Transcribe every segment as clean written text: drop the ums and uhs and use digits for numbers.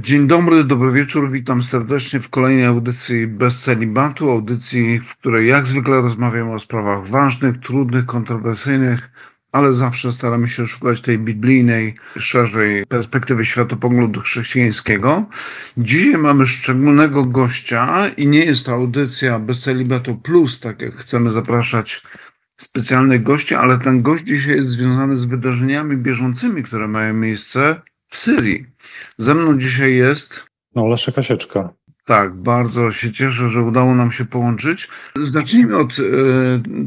Dzień dobry, dobry wieczór. Witam serdecznie w kolejnej audycji Bez Celibatu, audycji, w której jak zwykle rozmawiamy o sprawach ważnych, trudnych, kontrowersyjnych, ale zawsze staramy się szukać tej biblijnej, szerzej perspektywy światopoglądu chrześcijańskiego. Dzisiaj mamy szczególnego gościa i nie jest to audycja Bez Celibatu Plus, tak jak chcemy zapraszać specjalnych gości, ale ten gość dzisiaj jest związany z wydarzeniami bieżącymi, które mają miejsce w Syrii. Ze mną dzisiaj jest... Leszek Kasieczka. Tak, bardzo się cieszę, że udało nam się połączyć. Zacznijmy od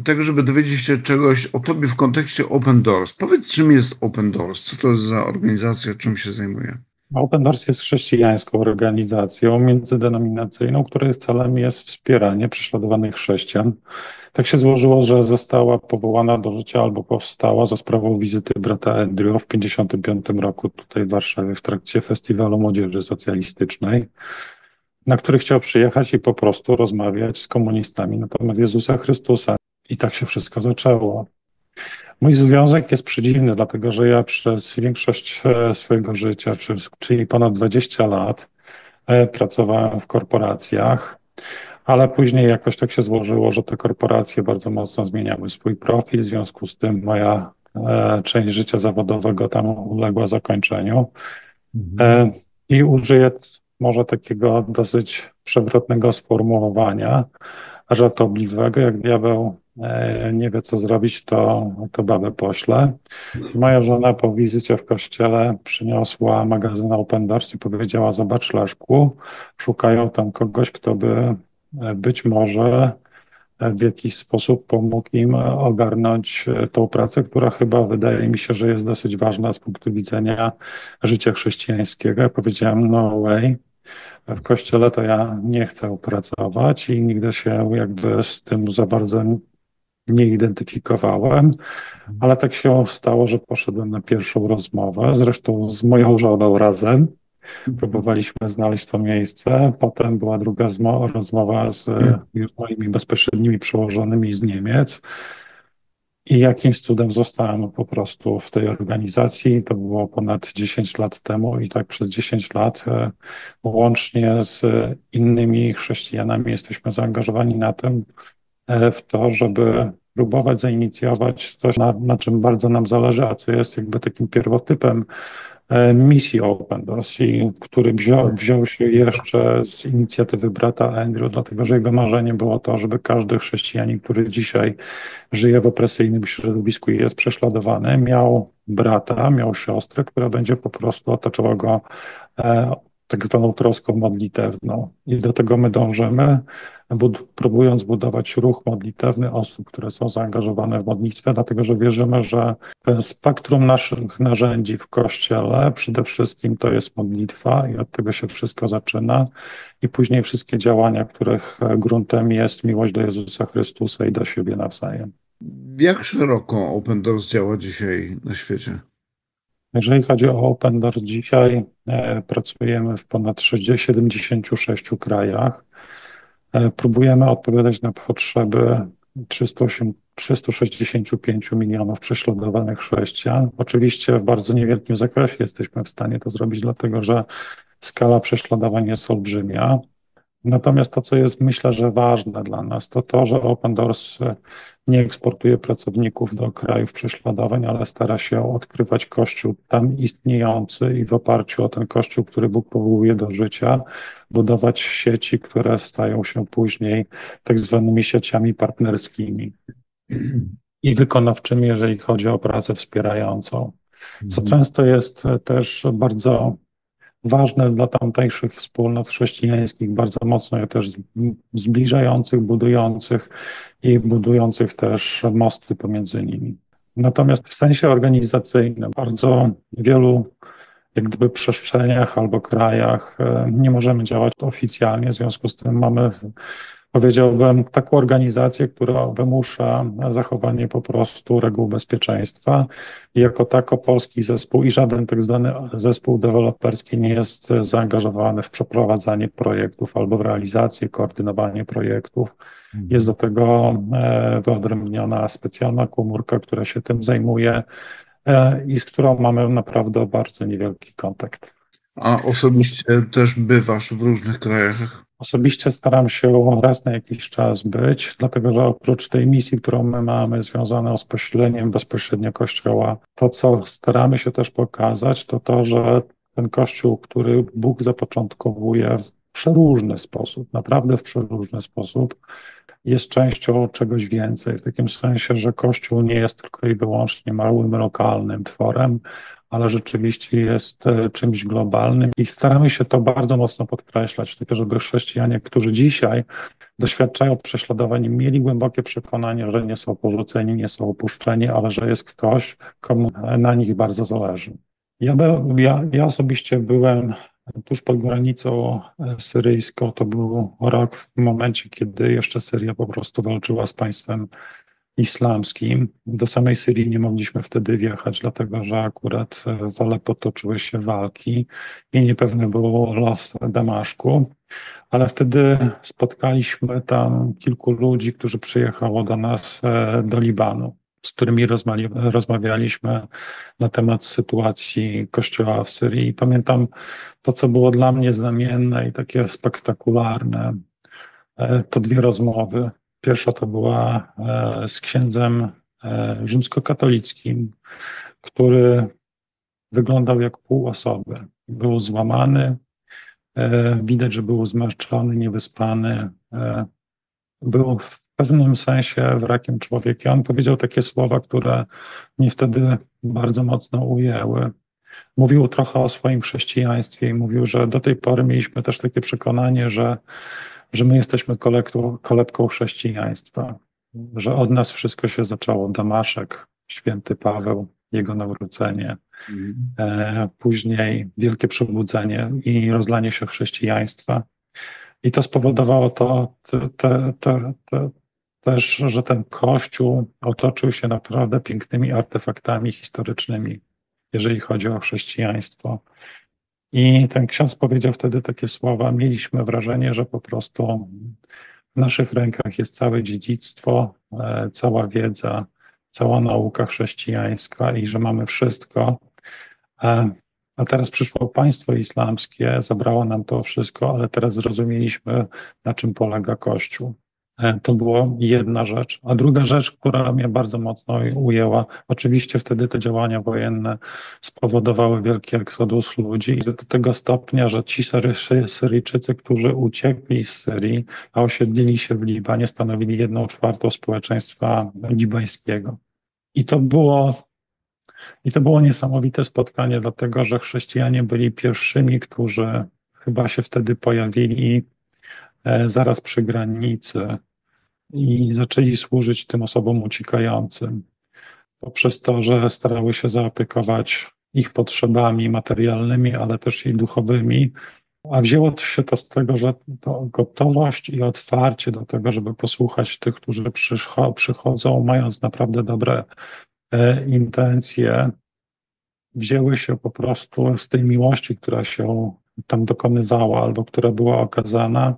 tego, żeby dowiedzieć się czegoś o tobie w kontekście Open Doors. Powiedz, czym jest Open Doors? Co to jest za organizacja? Czym się zajmuje? Open Doors jest chrześcijańską organizacją międzydenominacyjną, której celem jest wspieranie prześladowanych chrześcijan. Tak się złożyło, że została powołana do życia albo powstała za sprawą wizyty brata Andrew w 1955 roku tutaj w Warszawie w trakcie Festiwalu Młodzieży Socjalistycznej, na który chciał przyjechać i po prostu rozmawiać z komunistami na temat Jezusa Chrystusa. I tak się wszystko zaczęło. Mój związek jest przedziwny, dlatego że ja przez większość swojego życia, czyli ponad 20 lat, pracowałem w korporacjach, ale później jakoś tak się złożyło, że te korporacje bardzo mocno zmieniały swój profil, w związku z tym moja część życia zawodowego tam uległa zakończeniu. I użyję może takiego dosyć przewrotnego sformułowania, żartobliwego, jak diabeł nie wie, co zrobić, to babę pośle. Moja żona po wizycie w kościele przyniosła magazyn Open Doors i powiedziała: zobacz, Leszku, szukają tam kogoś, kto by być może w jakiś sposób pomógł im ogarnąć tą pracę, która chyba wydaje mi się, że jest dosyć ważna z punktu widzenia życia chrześcijańskiego. Ja powiedziałem: no way. W kościele to ja nie chcę pracować i nigdy się jakby z tym za bardzo nie identyfikowałem, ale tak się stało, że poszedłem na pierwszą rozmowę, zresztą z moją żoną razem. Próbowaliśmy znaleźć to miejsce. Potem była druga rozmowa z moimi bezpośrednimi przełożonymi z Niemiec. I jakimś cudem zostałem po prostu w tej organizacji. To było ponad 10 lat temu i tak przez 10 lat łącznie z innymi chrześcijanami jesteśmy zaangażowani w to, żeby próbować zainicjować coś, na czym bardzo nam zależy, a co jest jakby takim pierwotypem misji Open Doors, który wziął się jeszcze z inicjatywy brata Andrew, dlatego że jego marzeniem było to, żeby każdy chrześcijanin, który dzisiaj żyje w opresyjnym środowisku i jest prześladowany, miał brata, miał siostrę, która będzie po prostu otaczała go tak zwaną troską modlitewną. I do tego my dążymy, próbując budować ruch modlitewny osób, które są zaangażowane w modlitwę, dlatego że wierzymy, że ten spektrum naszych narzędzi w Kościele przede wszystkim to jest modlitwa i od tego się wszystko zaczyna i później wszystkie działania, których gruntem jest miłość do Jezusa Chrystusa i do siebie nawzajem. Jak szeroko Open Doors działa dzisiaj na świecie? Jeżeli chodzi o Open Doors, dzisiaj pracujemy w ponad 76 krajach. Próbujemy odpowiadać na potrzeby 365 milionów prześladowanych chrześcijan. Oczywiście w bardzo niewielkim zakresie jesteśmy w stanie to zrobić, dlatego że skala prześladowań jest olbrzymia. Natomiast to, co jest, myślę, że ważne dla nas, to to, że Open Doors nie eksportuje pracowników do krajów prześladowań, ale stara się odkrywać Kościół tam istniejący i w oparciu o ten Kościół, który Bóg powołuje do życia, budować sieci, które stają się później tak zwanymi sieciami partnerskimi i wykonawczymi, jeżeli chodzi o pracę wspierającą. Co często jest też bardzo ważne dla tamtejszych wspólnot chrześcijańskich, bardzo mocno je też zbliżających, budujących też mosty pomiędzy nimi. Natomiast w sensie organizacyjnym bardzo wielu jak gdyby przestrzeniach albo krajach nie możemy działać oficjalnie, w związku z tym mamy, powiedziałbym, taką organizację, która wymusza zachowanie po prostu reguł bezpieczeństwa. I jako tako polski zespół i żaden tak zwany zespół deweloperski nie jest zaangażowany w przeprowadzanie projektów albo w realizację, koordynowanie projektów. Jest do tego wyodrębniona specjalna komórka, która się tym zajmuje i z którą mamy naprawdę bardzo niewielki kontakt. A osobiście też bywasz w różnych krajach? Osobiście staram się raz na jakiś czas być, dlatego że oprócz tej misji, którą my mamy związaną z pośredzeniem bezpośrednio Kościoła, to co staramy się też pokazać, to to, że ten Kościół, który Bóg zapoczątkowuje w przeróżny sposób, naprawdę w przeróżny sposób, jest częścią czegoś więcej, w takim sensie, że Kościół nie jest tylko i wyłącznie małym, lokalnym tworem, ale rzeczywiście jest czymś globalnym i staramy się to bardzo mocno podkreślać, tylko żeby chrześcijanie, którzy dzisiaj doświadczają prześladowań, mieli głębokie przekonanie, że nie są porzuceni, nie są opuszczeni, ale że jest ktoś, komu na nich bardzo zależy. Ja osobiście byłem tuż pod granicą syryjską. To był rok w momencie, kiedy jeszcze Syria po prostu walczyła z państwem islamskim. Do samej Syrii nie mogliśmy wtedy wjechać, dlatego że akurat w Aleppo toczyły się walki i niepewny był los Damaszku. Ale wtedy spotkaliśmy tam kilku ludzi, którzy przyjechało do nas do Libanu, z którymi rozmawialiśmy na temat sytuacji Kościoła w Syrii. I pamiętam to, co było dla mnie znamienne i takie spektakularne, to dwie rozmowy. Pierwsza to była z księdzem rzymskokatolickim, który wyglądał jak pół osoby. Był złamany, widać, że był zmęczony, niewyspany. Był w pewnym sensie wrakiem człowieka. On powiedział takie słowa, które mnie wtedy bardzo mocno ujęły. Mówił trochę o swoim chrześcijaństwie i mówił, że do tej pory mieliśmy też takie przekonanie, że my jesteśmy kolebką chrześcijaństwa, że od nas wszystko się zaczęło. Damaszek, święty Paweł, jego nawrócenie, Mhm. później wielkie przebudzenie i rozlanie się chrześcijaństwa. I to spowodowało też, że ten Kościół otoczył się naprawdę pięknymi artefaktami historycznymi, jeżeli chodzi o chrześcijaństwo. I ten ksiądz powiedział wtedy takie słowa: mieliśmy wrażenie, że po prostu w naszych rękach jest całe dziedzictwo, cała wiedza, cała nauka chrześcijańska i że mamy wszystko. A teraz przyszło państwo islamskie, zabrało nam to wszystko, ale teraz zrozumieliśmy, na czym polega Kościół. To była jedna rzecz. A druga rzecz, która mnie bardzo mocno ujęła, oczywiście wtedy te działania wojenne spowodowały wielki eksodus ludzi do tego stopnia, że ci Syryjczycy, którzy uciekli z Syrii, a osiedlili się w Libanie, stanowili 1/4 społeczeństwa libańskiego. I to było i to było niesamowite spotkanie, dlatego że chrześcijanie byli pierwszymi, którzy chyba się wtedy pojawili zaraz przy granicy i zaczęli służyć tym osobom uciekającym. Poprzez to, że starały się zaopiekować ich potrzebami materialnymi, ale też i duchowymi. A wzięło się to z tego, że to gotowość i otwarcie do tego, żeby posłuchać tych, którzy przychodzą, mając naprawdę dobre intencje, wzięły się po prostu z tej miłości, która się tam dokonywała albo która była okazana.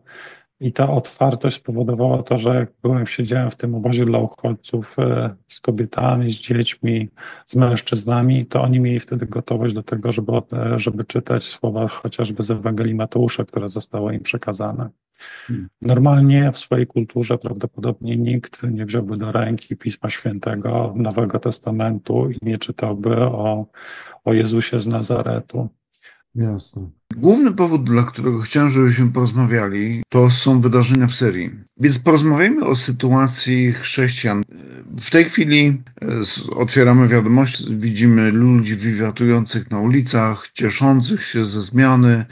I ta otwartość spowodowała to, że jak siedziałem w tym obozie dla uchodźców z kobietami, z dziećmi, z mężczyznami, to oni mieli wtedy gotowość do tego, żeby czytać słowa chociażby z Ewangelii Mateusza, które zostało im przekazane. Normalnie w swojej kulturze prawdopodobnie nikt nie wziąłby do ręki Pisma Świętego, Nowego Testamentu i nie czytałby o Jezusie z Nazaretu. Jasne. Główny powód, dla którego chciałem, żebyśmy porozmawiali, to są wydarzenia w Syrii. Więc porozmawiajmy o sytuacji chrześcijan. W tej chwili otwieramy wiadomości, widzimy ludzi wiwatujących na ulicach, cieszących się ze zmiany.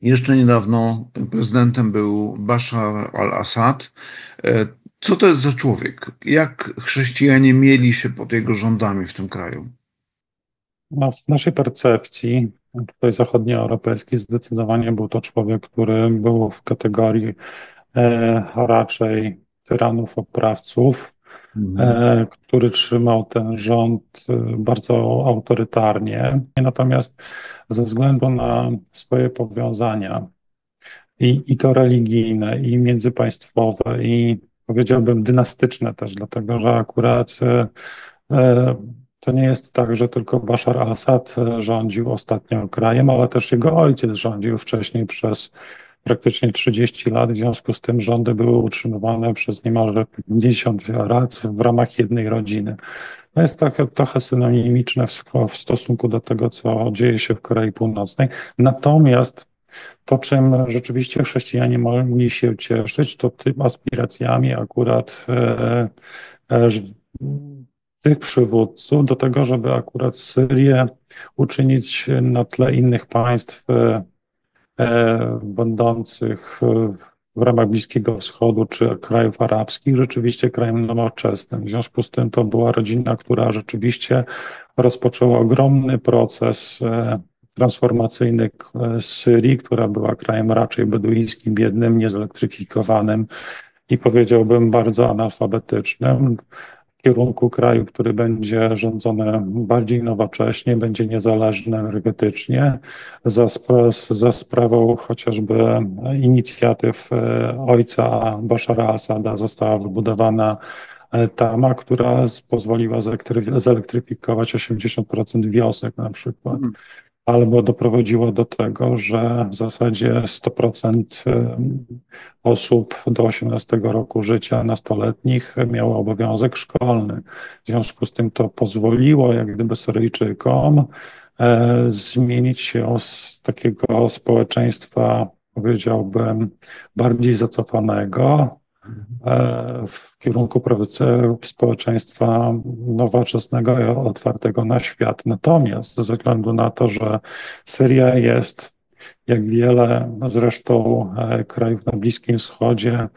Jeszcze niedawno prezydentem był Bashar al-Assad. Co to jest za człowiek? Jak chrześcijanie mieli się pod jego rządami w tym kraju? No, w naszej percepcji, tutaj zachodnioeuropejskiej, zdecydowanie był to człowiek, który był w kategorii raczej tyranów, oprawców, Mhm. który trzymał ten rząd bardzo autorytarnie. Natomiast ze względu na swoje powiązania i to religijne, i międzypaństwowe, i powiedziałbym dynastyczne też, dlatego że akurat To nie jest tak, że tylko Bashar al-Assad rządził ostatnio krajem, ale też jego ojciec rządził wcześniej przez praktycznie 30 lat. W związku z tym rządy były utrzymywane przez niemalże 50 lat w ramach jednej rodziny. To jest trochę synonimiczne w stosunku do tego, co dzieje się w Korei Północnej. Natomiast to, czym rzeczywiście chrześcijanie mogli się cieszyć, to tym aspiracjami akurat e, tych przywódców do tego, żeby akurat Syrię uczynić na tle innych państw będących w ramach Bliskiego Wschodu czy krajów arabskich, rzeczywiście krajem nowoczesnym. W związku z tym to była rodzina, która rzeczywiście rozpoczęła ogromny proces transformacyjny Syrii, która była krajem raczej beduińskim, biednym, niezelektryfikowanym i powiedziałbym bardzo analfabetycznym, w kierunku kraju, który będzie rządzony bardziej nowocześnie, będzie niezależny energetycznie, za sprawą chociażby inicjatyw ojca Bashara Assada została wybudowana tama, która pozwoliła zelektryfikować 80% wiosek na przykład, albo doprowadziło do tego, że w zasadzie 100% osób do 18 roku życia nastoletnich miało obowiązek szkolny. W związku z tym to pozwoliło jak gdyby Syryjczykom zmienić się z takiego społeczeństwa, powiedziałbym, bardziej zacofanego w kierunku społeczeństwa nowoczesnego i otwartego na świat. Natomiast ze względu na to, że Syria jest, jak wiele zresztą krajów na Bliskim Wschodzie,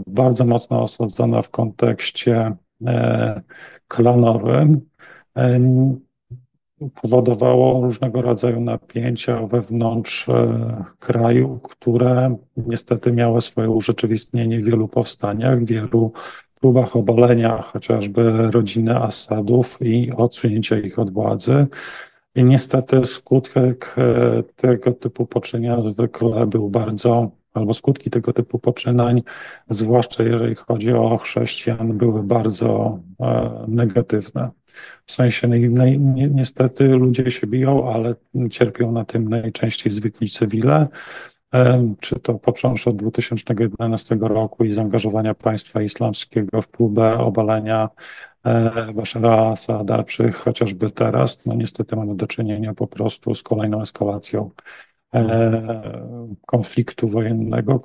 bardzo mocno osadzona w kontekście klanowym, powodowało różnego rodzaju napięcia wewnątrz kraju, które niestety miały swoje urzeczywistnienie w wielu powstaniach, w wielu próbach obalenia chociażby rodziny Assadów i odsunięcia ich od władzy. I niestety skutek tego typu poczynania zwykle był bardzo, albo skutki tego typu poczynań, zwłaszcza jeżeli chodzi o chrześcijan, były bardzo negatywne. W sensie niestety ludzie się biją, ale cierpią na tym najczęściej zwykli cywile. Czy to począwszy od 2011 roku i zaangażowania państwa islamskiego w próbę obalenia Bashara Assada, czy chociażby teraz, no niestety mamy do czynienia po prostu z kolejną eskalacją konfliktu wojennego,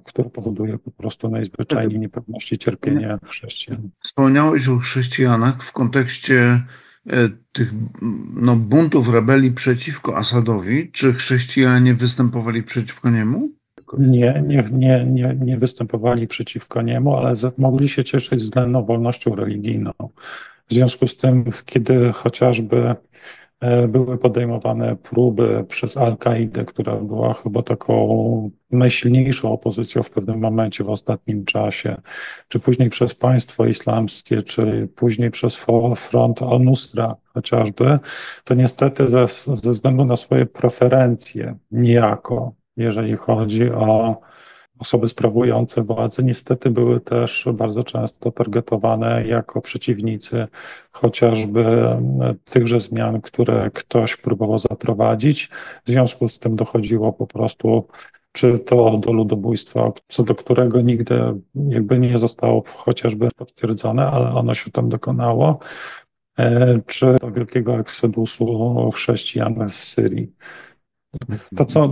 który powoduje po prostu najzwyczajniej niepewność i cierpienie chrześcijan. Wspomniałeś o chrześcijanach w kontekście tych buntów, rebelii przeciwko Asadowi. Czy chrześcijanie występowali przeciwko niemu? Nie występowali przeciwko niemu, ale mogli się cieszyć względną wolnością religijną. W związku z tym, kiedy chociażby były podejmowane próby przez Al-Kaidę, która była chyba taką najsilniejszą opozycją w pewnym momencie w ostatnim czasie, czy później przez państwo islamskie, czy później przez front Al-Nusra chociażby, to niestety ze względu na swoje preferencje niejako, jeżeli chodzi o osoby sprawujące władzę, niestety były też bardzo często targetowane jako przeciwnicy chociażby tychże zmian, które ktoś próbował zaprowadzić. W związku z tym dochodziło po prostu czy to do ludobójstwa, co do którego nigdy jakby nie zostało chociażby potwierdzone, ale ono się tam dokonało, czy do wielkiego eksodusu chrześcijan z Syrii.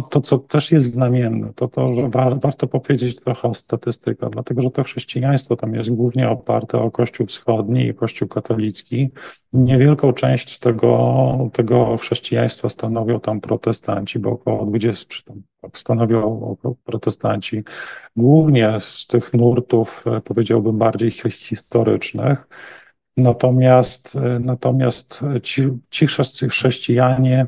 To, co też jest znamienne, to że warto powiedzieć trochę o statystykach, dlatego że to chrześcijaństwo tam jest głównie oparte o Kościół Wschodni i Kościół katolicki. Niewielką część tego chrześcijaństwa stanowią tam protestanci, bo około 20, czy tam stanowią protestanci, głównie z tych nurtów, powiedziałbym, bardziej historycznych. Natomiast ci chrześcijanie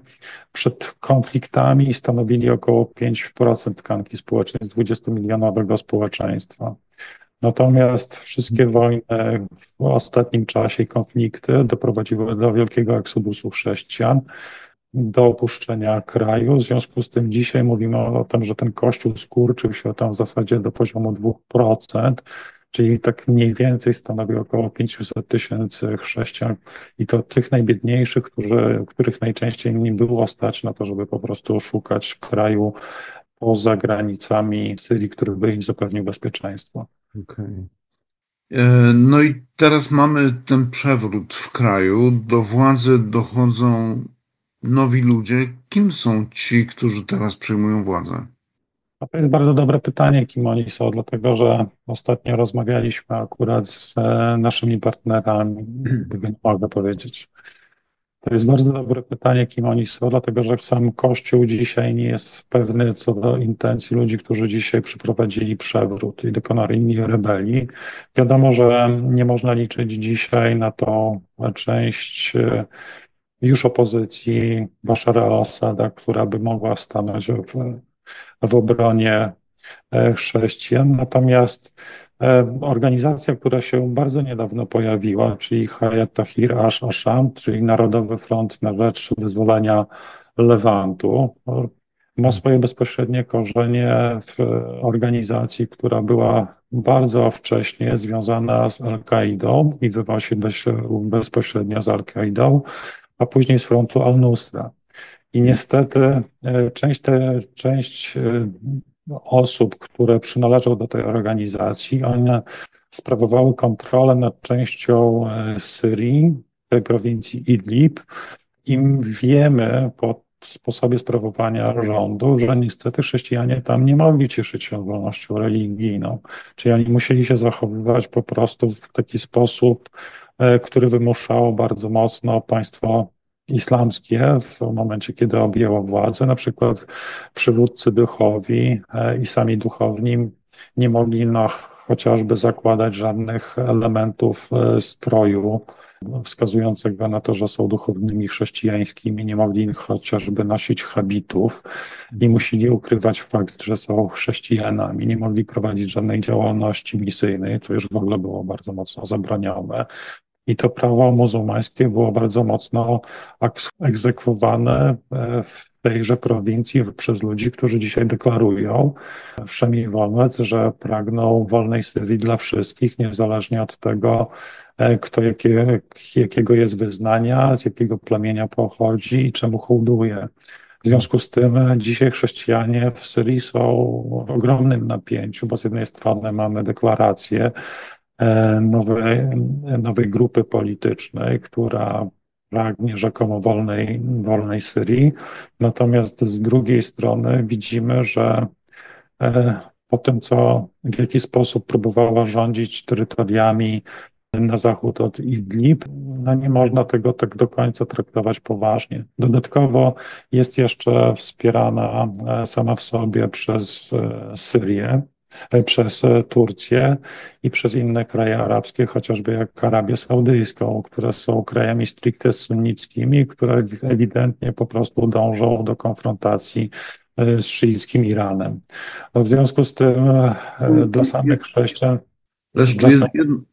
przed konfliktami stanowili około 5% tkanki społecznej z 20-milionowego społeczeństwa. Natomiast wszystkie wojny w ostatnim czasie i konflikty doprowadziły do wielkiego eksodusu chrześcijan, do opuszczenia kraju. W związku z tym dzisiaj mówimy o tym, że ten kościół skurczył się tam w zasadzie do poziomu 2%. czyli tak mniej więcej stanowi około 500 tysięcy chrześcijan i to tych najbiedniejszych, których najczęściej nie było stać na to, żeby po prostu szukać kraju poza granicami Syrii, który by im zapewnił bezpieczeństwo. Okej. No i teraz mamy ten przewrót w kraju. Do władzy dochodzą nowi ludzie. Kim są ci, którzy teraz przejmują władzę? A to jest bardzo dobre pytanie, kim oni są, dlatego że ostatnio rozmawialiśmy akurat z naszymi partnerami, tego nie mogę powiedzieć. To jest bardzo dobre pytanie, kim oni są, dlatego że sam Kościół dzisiaj nie jest pewny co do intencji ludzi, którzy dzisiaj przeprowadzili przewrót i dokonali rebelii. Wiadomo, że nie można liczyć dzisiaj na tą część już opozycji Bashara al-Assada, która by mogła stanąć w obronie chrześcijan. Natomiast organizacja, która się bardzo niedawno pojawiła, czyli Hayat Tahrir al-Sham, czyli Narodowy Front na Rzecz Wyzwolenia Lewantu, ma swoje bezpośrednie korzenie w organizacji, która była bardzo wcześnie związana z Al-Kaidą i wywoła się bezpośrednio z Al-Kaidą, a później z frontu Al-Nusra. I niestety część osób, które przynależą do tej organizacji, one sprawowały kontrolę nad częścią Syrii, tej prowincji Idlib. I wiemy po sposobie sprawowania rządu, że niestety chrześcijanie tam nie mogli cieszyć się wolnością religijną. Czyli oni musieli się zachowywać po prostu w taki sposób, który wymuszało bardzo mocno państwo islamskie w momencie, kiedy objęło władzę. Na przykład przywódcy duchowi i sami duchowni nie mogli chociażby zakładać żadnych elementów stroju wskazującego na to, że są duchownymi chrześcijańskimi, nie mogli chociażby nosić habitów i musieli ukrywać fakt, że są chrześcijanami, nie mogli prowadzić żadnej działalności misyjnej, to już w ogóle było bardzo mocno zabronione. I to prawo muzułmańskie było bardzo mocno egzekwowane w tejże prowincji przez ludzi, którzy dzisiaj deklarują wszemi wobec, że pragną wolnej Syrii dla wszystkich, niezależnie od tego, kto jakiego jest wyznania, z jakiego plemienia pochodzi i czemu hołduje. W związku z tym dzisiaj chrześcijanie w Syrii są w ogromnym napięciu, bo z jednej strony mamy deklarację nowej grupy politycznej, która pragnie rzekomo wolnej Syrii. Natomiast z drugiej strony widzimy, że po tym, w jaki sposób próbowała rządzić terytoriami na zachód od Idlib, no nie można tego tak do końca traktować poważnie. Dodatkowo jest jeszcze wspierana sama w sobie przez Syrię, przez Turcję i przez inne kraje arabskie, chociażby jak Arabię Saudyjską, które są krajami stricte sunnickimi, które ewidentnie po prostu dążą do konfrontacji z szyickim Iranem. W związku z tym dla samych chrześcijan Leszku,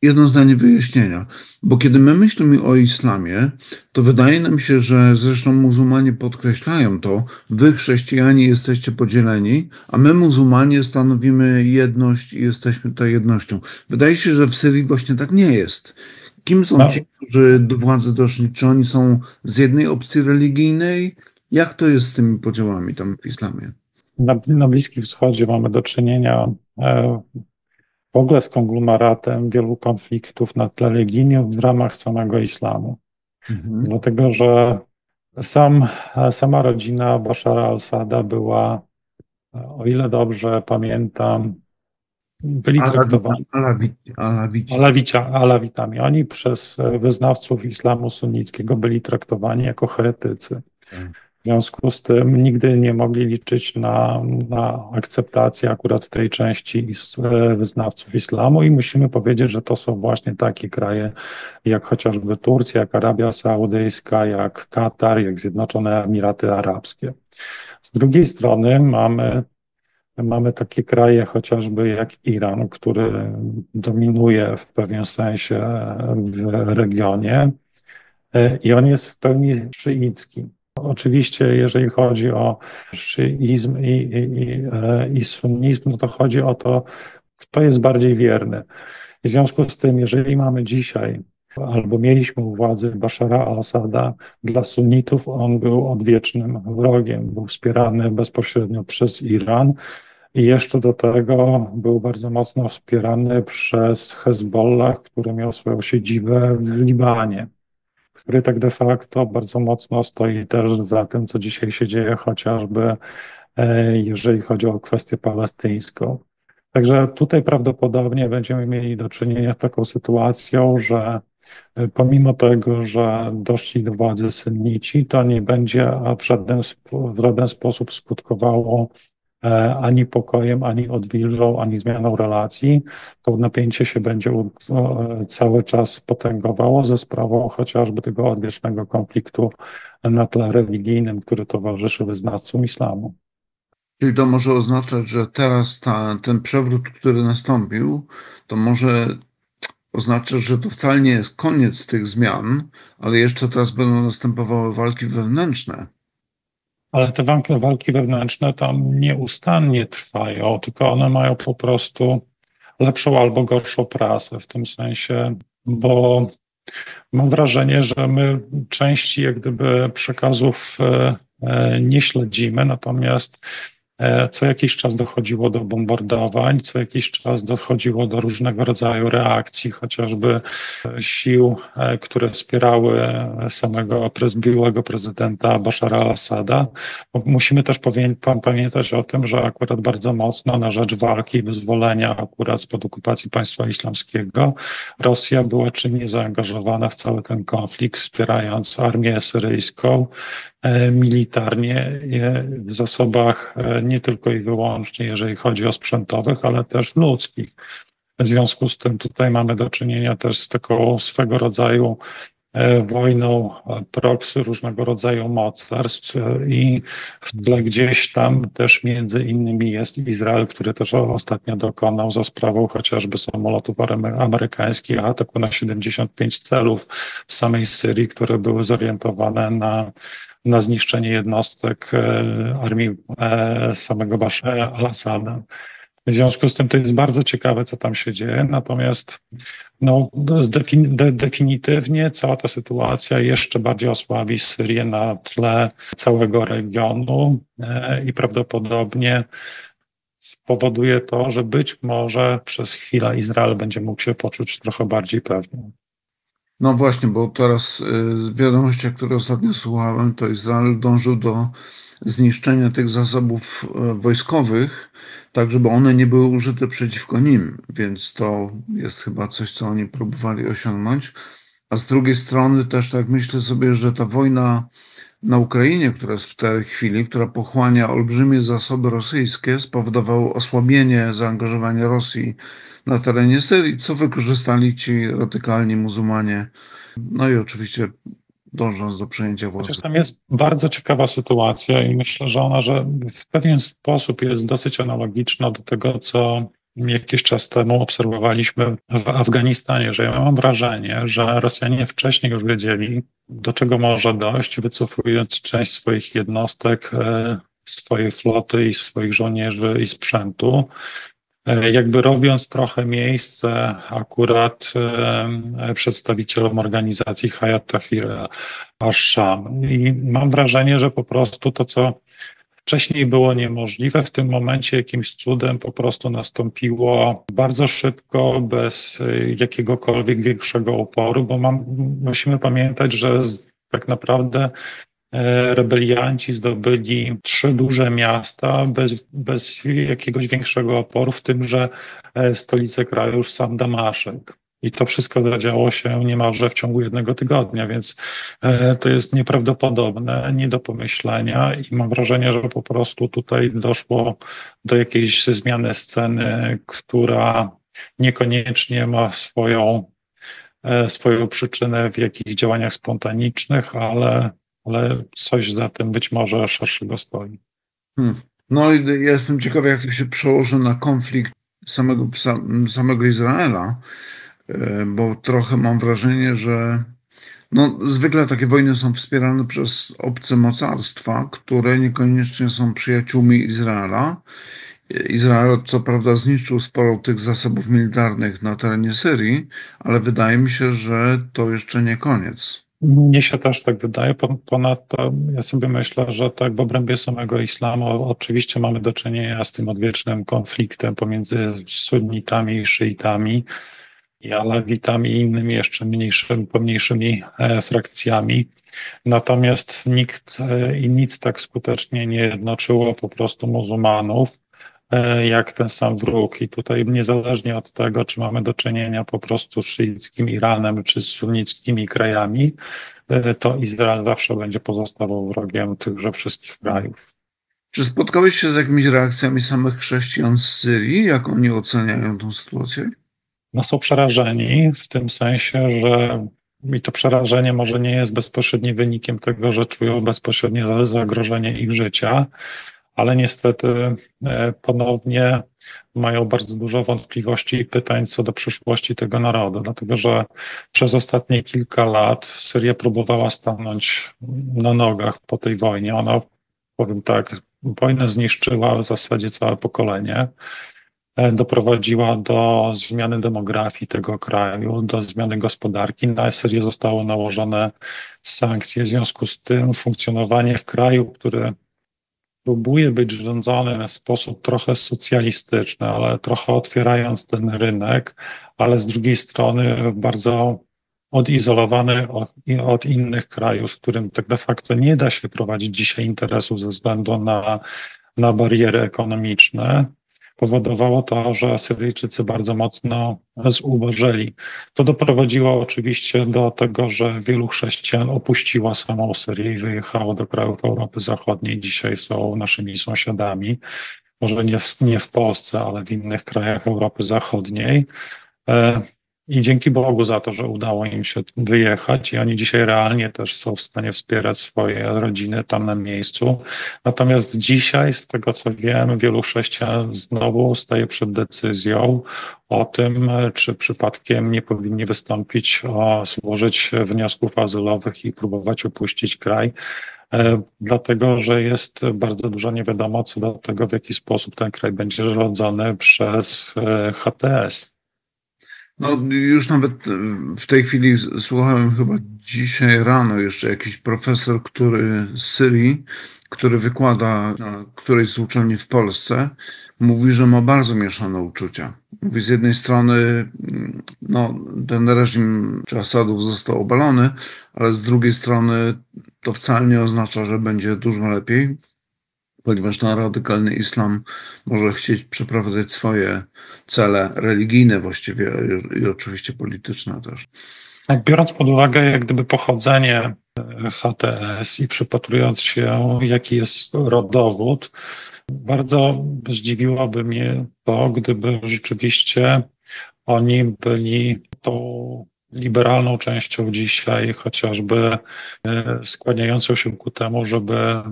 jedno zdanie wyjaśnienia, bo kiedy my myślimy o islamie, to wydaje nam się, że zresztą muzułmanie podkreślają to, wy chrześcijanie jesteście podzieleni, a my muzułmanie stanowimy jedność i jesteśmy tutaj jednością. Wydaje się, że w Syrii właśnie tak nie jest. Kim są ci, którzy do władzy doszli? Czy oni są z jednej opcji religijnej? Jak to jest z tymi podziałami tam w islamie? Na Bliskim Wschodzie mamy do czynienia w ogóle z konglomeratem wielu konfliktów na tle religijnym w ramach samego islamu. Dlatego, że sama rodzina Bashara al-Assada była, o ile dobrze pamiętam, byli traktowani alawitami. Oni przez wyznawców islamu sunnickiego byli traktowani jako heretycy. W związku z tym nigdy nie mogli liczyć na akceptację akurat tej części wyznawców islamu i musimy powiedzieć, że to są właśnie takie kraje jak chociażby Turcja, jak Arabia Saudyjska, jak Katar, jak Zjednoczone Emiraty Arabskie. Z drugiej strony mamy takie kraje chociażby jak Iran, który dominuje w pewien sensie w regionie i on jest w pełni szyicki. Oczywiście, jeżeli chodzi o szyizm i sunnizm, no to chodzi o to, kto jest bardziej wierny. W związku z tym, jeżeli mamy dzisiaj albo mieliśmy u władzy Bashara al-Assada, dla sunnitów on był odwiecznym wrogiem, był wspierany bezpośrednio przez Iran i jeszcze do tego był bardzo mocno wspierany przez Hezbollah, który miał swoją siedzibę w Libanie, który tak de facto bardzo mocno stoi też za tym, co dzisiaj się dzieje, chociażby jeżeli chodzi o kwestię palestyńską. Także tutaj prawdopodobnie będziemy mieli do czynienia z taką sytuacją, że pomimo tego, że doszli do władzy sunnici, to nie będzie w żaden sposób skutkowało ani pokojem, ani odwilżą, ani zmianą relacji. To napięcie się będzie cały czas potęgowało ze sprawą chociażby tego odwiecznego konfliktu na tle religijnym, który towarzyszy wyznawcom islamu. Czyli to może oznaczać, że teraz ten przewrót, który nastąpił, to może oznaczać, że to wcale nie jest koniec tych zmian, ale jeszcze teraz będą następowały walki wewnętrzne. Ale te walki wewnętrzne tam nieustannie trwają, tylko one mają po prostu lepszą albo gorszą prasę w tym sensie, bo mam wrażenie, że my części jak gdyby przekazów nie śledzimy, natomiast co jakiś czas dochodziło do bombardowań, co jakiś czas dochodziło do różnego rodzaju reakcji, chociażby sił, które wspierały samego byłego prezydenta Bashara al-Assada. Musimy też pamiętać o tym, że akurat bardzo mocno na rzecz walki i wyzwolenia akurat spod okupacji państwa islamskiego Rosja była czynnie zaangażowana w cały ten konflikt, wspierając armię syryjską militarnie w zasobach nie tylko i wyłącznie, jeżeli chodzi o sprzętowych, ale też ludzkich. W związku z tym tutaj mamy do czynienia też z taką swego rodzaju wojną proxy różnego rodzaju mocarstw i w tle gdzieś tam też między innymi jest Izrael, który też ostatnio dokonał za sprawą chociażby samolotów amerykańskich ataku na 75 celów w samej Syrii, które były zorientowane na zniszczenie jednostek armii samego Bashara al-Assada. W związku z tym to jest bardzo ciekawe, co tam się dzieje, natomiast no, definitywnie cała ta sytuacja jeszcze bardziej osłabi Syrię na tle całego regionu i prawdopodobnie spowoduje to, że być może przez chwilę Izrael będzie mógł się poczuć trochę bardziej pewnie. No właśnie, bo teraz w wiadomościach, które ostatnio słuchałem, to Izrael dążył do zniszczenia tych zasobów wojskowych, tak żeby one nie były użyte przeciwko nim, więc to jest chyba coś, co oni próbowali osiągnąć. A z drugiej strony też tak myślę sobie, że ta wojna na Ukrainie, która jest w tej chwili, która pochłania olbrzymie zasoby rosyjskie, spowodowało osłabienie zaangażowania Rosji na terenie Syrii, co wykorzystali ci radykalni muzułmanie. No i oczywiście dążąc do przejęcia władzy. Chociaż tam jest bardzo ciekawa sytuacja i myślę, że w pewien sposób jest dosyć analogiczna do tego, co jakiś czas temu obserwowaliśmy w Afganistanie, że ja mam wrażenie, że Rosjanie wcześniej już wiedzieli, do czego może dojść, wycofując część swoich jednostek, swojej floty i swoich żołnierzy i sprzętu, jakby robiąc trochę miejsce akurat przedstawicielom organizacji Hayat Tahrir al-Sham. I mam wrażenie, że po prostu to, co wcześniej było niemożliwe, w tym momencie jakimś cudem po prostu nastąpiło bardzo szybko, bez jakiegokolwiek większego oporu, bo musimy pamiętać, że tak naprawdę rebelianci zdobyli 3 duże miasta bez jakiegoś większego oporu, w tym, że stolicę kraju już sam Damaszek. I to wszystko zadziało się niemalże w ciągu 1 tygodnia, więc to jest nieprawdopodobne, nie do pomyślenia i mam wrażenie, że po prostu tutaj doszło do jakiejś zmiany sceny, która niekoniecznie ma swoją przyczynę w jakichś działaniach spontanicznych, ale coś za tym być może szerszego stoi. No i ja jestem ciekawy, jak to się przełoży na konflikt samego Izraela, bo trochę mam wrażenie, że no, zwykle takie wojny są wspierane przez obce mocarstwa, które niekoniecznie są przyjaciółmi Izraela Izrael co prawda zniszczył sporo tych zasobów militarnych na terenie Syrii, ale wydaje mi się, że to jeszcze nie koniec. Mnie się też tak wydaje. Ponadto ja sobie myślę, że tak w obrębie samego islamu oczywiście mamy do czynienia z tym odwiecznym konfliktem pomiędzy sunnitami i szyitami, i alawitami i innymi jeszcze mniejszymi, pomniejszymi frakcjami. Natomiast nikt i nic tak skutecznie nie jednoczyło po prostu muzułmanów, jak ten sam wróg. I tutaj niezależnie od tego, czy mamy do czynienia po prostu z szyickim Iranem, czy z sunnickimi krajami, to Izrael zawsze będzie pozostawał wrogiem tychże wszystkich krajów. Czy spotkałeś się z jakimiś reakcjami samych chrześcijan z Syrii? Jak oni oceniają tę sytuację? No są przerażeni w tym sensie, że i to przerażenie może nie jest bezpośrednim wynikiem tego, że czują bezpośrednie zagrożenie ich życia, ale niestety ponownie mają bardzo dużo wątpliwości i pytań co do przyszłości tego narodu, dlatego że przez ostatnie kilka lat Syria próbowała stanąć na nogach po tej wojnie. Ona, powiem tak, wojna zniszczyła w zasadzie całe pokolenie, doprowadziła do zmiany demografii tego kraju, do zmiany gospodarki. Na Syrię zostały nałożone sankcje. W związku z tym funkcjonowanie w kraju, który próbuje być rządzony w sposób trochę socjalistyczny, ale trochę otwierając ten rynek, ale z drugiej strony bardzo odizolowany od innych krajów, z którym tak de facto nie da się prowadzić dzisiaj interesów ze względu na bariery ekonomiczne, powodowało to, że Syryjczycy bardzo mocno zubożeli. To doprowadziło oczywiście do tego, że wielu chrześcijan opuściło samą Syrię i wyjechało do krajów Europy Zachodniej. Dzisiaj są naszymi sąsiadami. Może nie w Polsce, ale w innych krajach Europy Zachodniej. I dzięki Bogu za to, że udało im się wyjechać i oni dzisiaj realnie też są w stanie wspierać swoje rodziny tam na miejscu. Natomiast dzisiaj, z tego co wiem, wielu chrześcijan znowu staje przed decyzją o tym, czy przypadkiem nie powinni wystąpić złożyć wniosków azylowych i próbować opuścić kraj, dlatego że jest bardzo dużo nie wiadomo co do tego, w jaki sposób ten kraj będzie rządzony przez HTS. No, już nawet w tej chwili słuchałem chyba dzisiaj rano jeszcze jakiś profesor, który z Syrii, który wykłada na którejś z uczelni w Polsce, mówi, że ma bardzo mieszane uczucia. Mówi, z jednej strony, no, ten reżim Asadów został obalony, ale z drugiej strony to wcale nie oznacza, że będzie dużo lepiej, ponieważ ten radykalny islam może chcieć przeprowadzać swoje cele religijne właściwie i oczywiście polityczne też. Tak, biorąc pod uwagę jak gdyby pochodzenie HTS i przypatrując się, jaki jest rodowód, bardzo zdziwiłoby mnie to, gdyby rzeczywiście oni byli tą liberalną częścią dzisiaj, chociażby skłaniającą się ku temu, żeby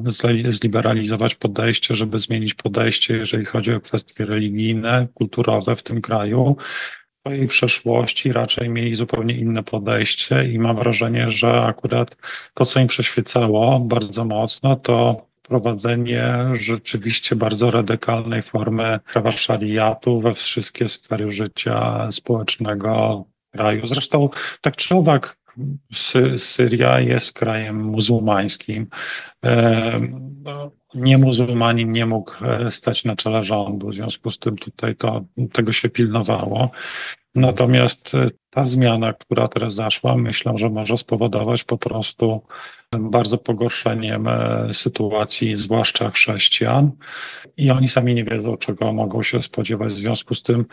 zliberalizować podejście, żeby zmienić podejście, jeżeli chodzi o kwestie religijne, kulturowe w tym kraju. W swojej przeszłości raczej mieli zupełnie inne podejście i mam wrażenie, że akurat to, co im przyświecało bardzo mocno, to wprowadzenie rzeczywiście bardzo radykalnej formy prawa szariatu we wszystkie sfery życia społecznego kraju. Zresztą tak czy owak Syria jest krajem muzułmańskim. No, niemuzułmanin nie mógł stać na czele rządu, w związku z tym tutaj tego się pilnowało. Natomiast ta zmiana, która teraz zaszła, myślę, że może spowodować po prostu bardzo pogorszeniem sytuacji, zwłaszcza chrześcijan. I oni sami nie wiedzą, czego mogą się spodziewać. W związku z tym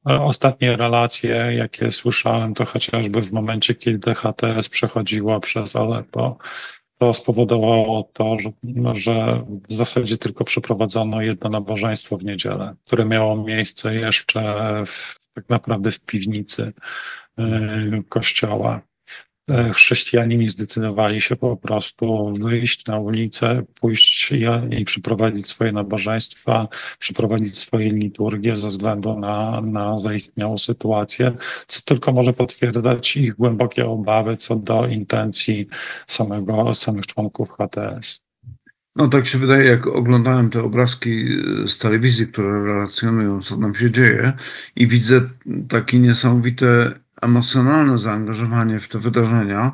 ostatnie relacje, jakie słyszałem, to chociażby w momencie, kiedy HTS przechodziło przez Aleppo, to spowodowało to, że w zasadzie tylko przeprowadzono jedno nabożeństwo w niedzielę, które miało miejsce jeszcze tak naprawdę w piwnicy kościoła. Chrześcijanie nie zdecydowali się po prostu wyjść na ulicę, pójść i przeprowadzić swoje nabożeństwa, przeprowadzić swoje liturgie ze względu na zaistniałą sytuację, co tylko może potwierdzać ich głębokie obawy co do intencji samych członków HTS. No tak się wydaje, jak oglądałem te obrazki z telewizji, które relacjonują, co tam się dzieje i widzę takie niesamowite emocjonalne zaangażowanie w te wydarzenia,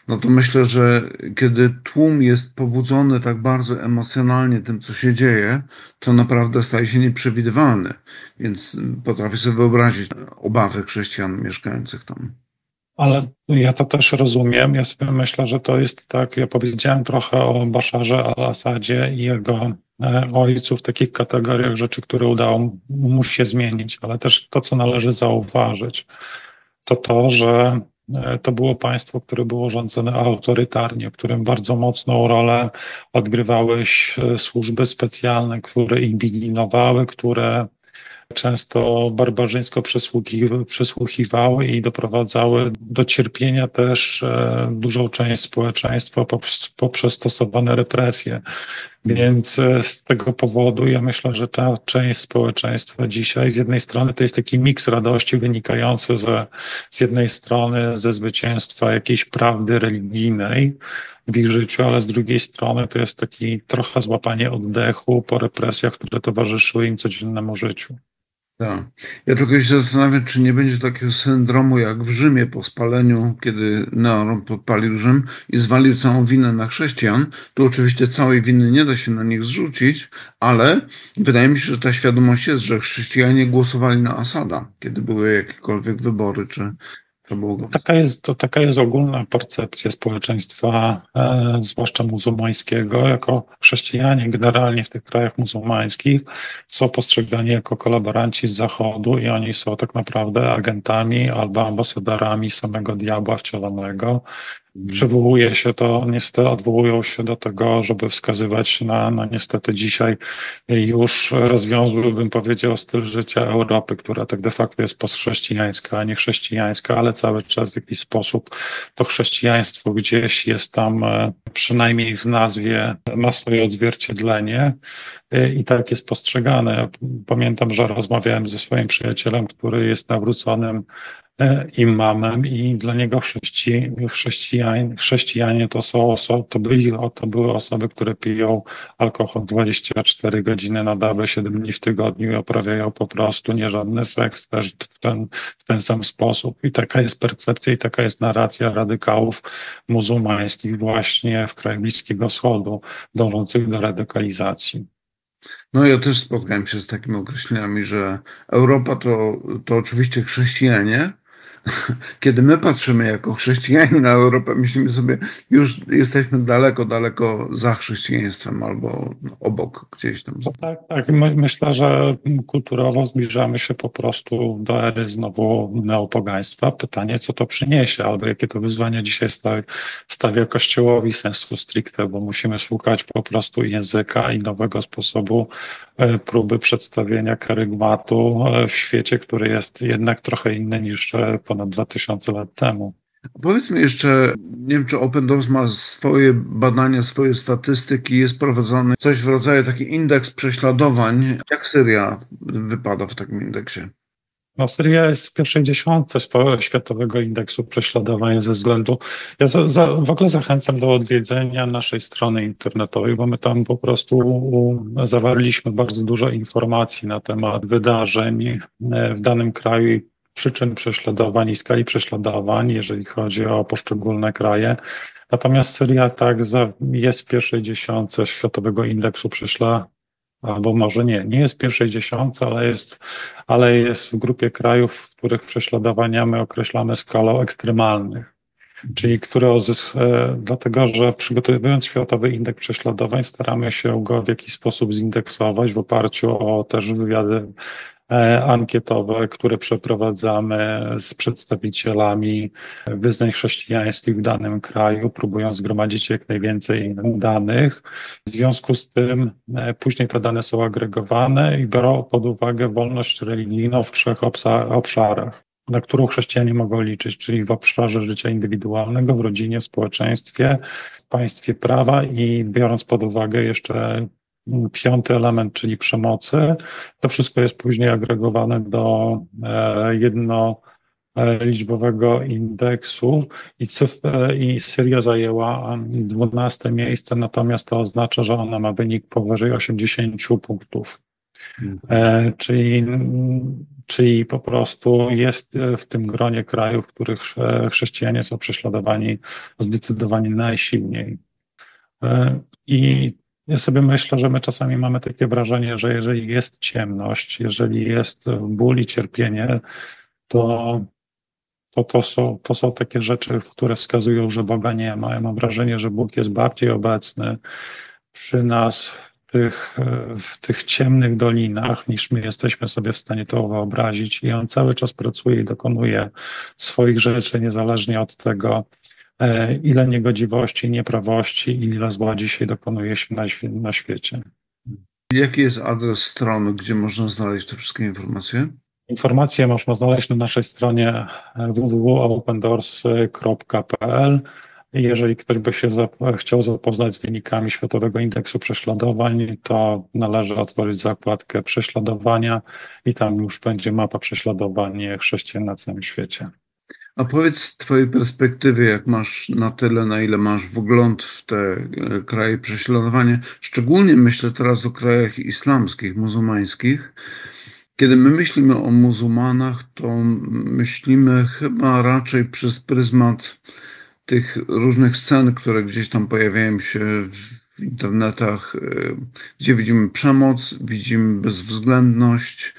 no to myślę, że kiedy tłum jest pobudzony tak bardzo emocjonalnie tym, co się dzieje, to naprawdę staje się nieprzewidywalny. Więc potrafię sobie wyobrazić obawy chrześcijan mieszkających tam. Ale ja to też rozumiem. Ja sobie myślę, że to jest tak, ja powiedziałem trochę o Basharze al-Assadzie i jego ojcu w takich kategoriach rzeczy, które udało mu się zmienić, ale też to, co należy zauważyć, to to, że to było państwo, które było rządzone autorytarnie, w którym bardzo mocną rolę odgrywały służby specjalne, które inwigilowały, które często barbarzyńsko przesłuchiwały i doprowadzały do cierpienia też dużą część społeczeństwa poprzez stosowane represje. Więc z tego powodu ja myślę, że ta część społeczeństwa dzisiaj z jednej strony to jest taki miks radości wynikający z jednej strony ze zwycięstwa jakiejś prawdy religijnej w ich życiu, ale z drugiej strony to jest taki trochę złapanie oddechu po represjach, które towarzyszyły im codziennemu życiu. Tak. Ja tylko się zastanawiam, czy nie będzie takiego syndromu jak w Rzymie po spaleniu, kiedy Neron podpalił Rzym i zwalił całą winę na chrześcijan. Tu oczywiście całej winy nie da się na nich zrzucić, ale wydaje mi się, że ta świadomość jest, że chrześcijanie głosowali na Asada, kiedy były jakiekolwiek wybory, czy to było. Taka jest ogólna percepcja społeczeństwa, zwłaszcza muzułmańskiego, jako chrześcijanie generalnie w tych krajach muzułmańskich są postrzegani jako kolaboranci z Zachodu i oni są tak naprawdę agentami albo ambasadorami samego diabła wcielonego. Przywołuje się to, niestety odwołują się do tego, żeby wskazywać na niestety dzisiaj już rozwiązły, bym powiedział, styl życia Europy, która tak de facto jest postchrześcijańska, a nie chrześcijańska, ale cały czas w jakiś sposób to chrześcijaństwo gdzieś jest tam, przynajmniej w nazwie, ma swoje odzwierciedlenie i tak jest postrzegane. Pamiętam, że rozmawiałem ze swoim przyjacielem, który jest nawróconym imamem i dla niego chrześcijanie to są to były osoby, które piją alkohol 24 godziny na dobę, 7 dni w tygodniu i uprawiają po prostu nierządny seks też w ten sam sposób. I taka jest percepcja i taka jest narracja radykałów muzułmańskich właśnie w krajach Bliskiego Wschodu, dążących do radykalizacji. No ja też spotkałem się z takimi określeniami, że Europa to oczywiście chrześcijanie. Kiedy my patrzymy jako chrześcijanie na Europę, myślimy sobie, już jesteśmy daleko, daleko za chrześcijaństwem albo obok gdzieś tam. No tak, tak. Myślę, że kulturowo zbliżamy się po prostu do ery znowu neopogaństwa. Pytanie, co to przyniesie, albo jakie to wyzwania dzisiaj stawia Kościołowi sensu stricte, bo musimy szukać po prostu języka i nowego sposobu próby przedstawienia karygmatu w świecie, który jest jednak trochę inny niż ponad 2000 lat temu. Powiedz mi jeszcze, nie wiem, czy Open Doors ma swoje badania, swoje statystyki, jest prowadzony coś w rodzaju taki indeks prześladowań. Jak Syria wypada w takim indeksie? No, Syria jest w pierwszej dziesiątce Światowego Indeksu Prześladowań ze względu. W ogóle zachęcam do odwiedzenia naszej strony internetowej, bo my tam po prostu zawarliśmy bardzo dużo informacji na temat wydarzeń w danym kraju i przyczyn prześladowań i skali prześladowań, jeżeli chodzi o poszczególne kraje. Natomiast Syria jest w pierwszej dziesiątce Światowego Indeksu Prześladowań, albo może nie jest w pierwszej dziesiątce, ale jest w grupie krajów, w których prześladowania my określamy skalą ekstremalnych, czyli dlatego, że przygotowując Światowy Indeks Prześladowań, staramy się go w jakiś sposób zindeksować w oparciu o też wywiady ankietowe, które przeprowadzamy z przedstawicielami wyznań chrześcijańskich w danym kraju, próbując zgromadzić jak najwięcej danych. W związku z tym później te dane są agregowane i biorą pod uwagę wolność religijną w trzech obszarach, na którą chrześcijanie mogą liczyć, czyli w obszarze życia indywidualnego, w rodzinie, w społeczeństwie, w państwie prawa i biorąc pod uwagę jeszcze piąty element, czyli przemocy. To wszystko jest później agregowane do liczbowego indeksu i Syria zajęła 12 miejsce, natomiast to oznacza, że ona ma wynik powyżej 80 punktów. Czyli, czyli po prostu jest w tym gronie krajów, w których chrześcijanie są prześladowani zdecydowanie najsilniej. I ja sobie myślę, że my czasami mamy takie wrażenie, że jeżeli jest ciemność, jeżeli jest ból i cierpienie, to to są takie rzeczy, które wskazują, że Boga nie ma. Ja mam wrażenie, że Bóg jest bardziej obecny przy nas w tych ciemnych dolinach, niż my jesteśmy sobie w stanie to wyobrazić. I On cały czas pracuje i dokonuje swoich rzeczy, niezależnie od tego, ile niegodziwości, nieprawości i ile zła dzisiaj dokonuje się na świecie. Jaki jest adres strony, gdzie można znaleźć te wszystkie informacje? Informacje można znaleźć na naszej stronie www.opendoors.pl. Jeżeli ktoś by się chciał zapoznać z wynikami Światowego Indeksu Prześladowań, to należy otworzyć zakładkę prześladowania i tam już będzie mapa prześladowań chrześcijan na całym świecie. A powiedz z twojej perspektywy, jak masz na tyle, na ile masz wgląd w te kraje prześladowania, szczególnie myślę teraz o krajach islamskich, muzułmańskich. Kiedy my myślimy o muzułmanach, to myślimy chyba raczej przez pryzmat tych różnych scen, które gdzieś tam pojawiają się w internetach, gdzie widzimy przemoc, widzimy bezwzględność.